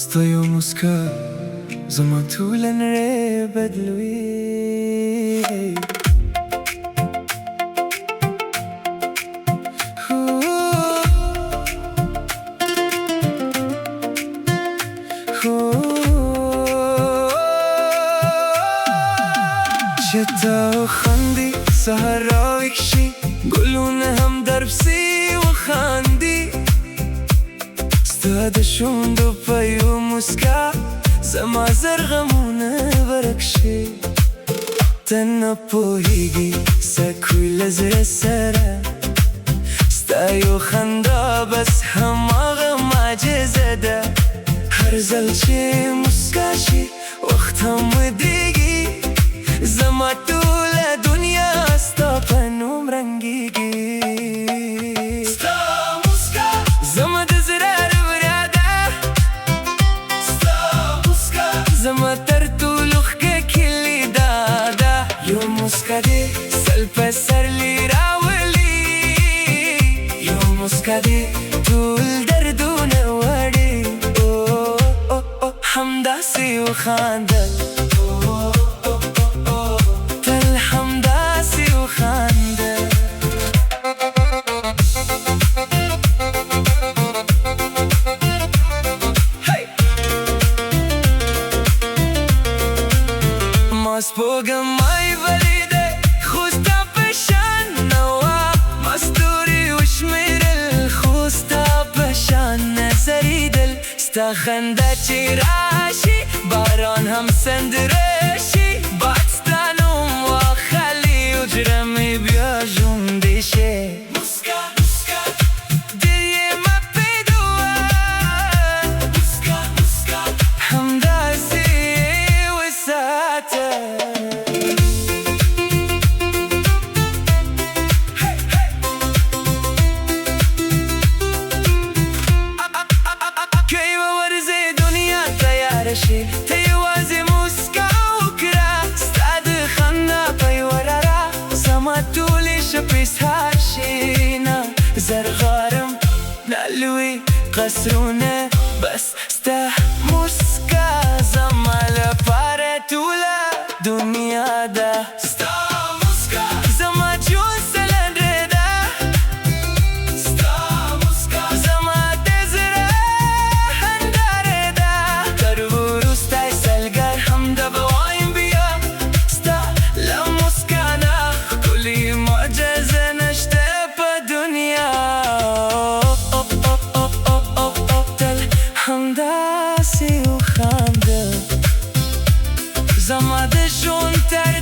ستا یو مسکا زما ټوله نړۍ بدلوي. چې ته وخاندې سهار راویښ شي ګلونه هم درپسې وخاندي. ستا د شونډو په یو مسکا زما زر غمونه ورک شي. ته نه پوهېږې څه کوي له زړه سره ستا یو خندا بس هماغه معجزه ده. هر ځل چې مسکا شي وخت هم ودرېږي زما ټوله دنیا ستا په نوم رنګېږي. ستا مسکا زما د زړه رویا ده. ستا مسکا زما تر ټولو ښه کلي دا ده. یو مسکا دې سل په سرلي راولي. یو مسکا دې ټول دردونه وړي. همداسې وخاندل سپوږمۍ ولیدې خو ستا په شان نه وه. ما ستوري وشمېرل خو ستا په شان نه ځلېدل. ستا خندا چې راشي باران هم سندره شي. باد ستا نوم واخلي حجره مې بیا ژوندی شي. مسکا مسکا ډېر یې مه پرېږدوه. مسکا مسکا همداسې وساته. ته یوازې مسکا وکړه ستا د خندا په یوه راره زما ټولې شپې سهار شي. نه زر غواړم نه لوی قصرونه بس ستا مسکا زما لپاره ټوله دنیا ده. ستا مسکا زما ژوند سلنډرې ده. ستا مسکا زما د زړه هنداره ده. تر وروستی سلګر هم د به وایم بیا ستا له مسکا نه ښکلې معجزه نشته په دنیا. تل همداسې وخانده زما د ژوند تر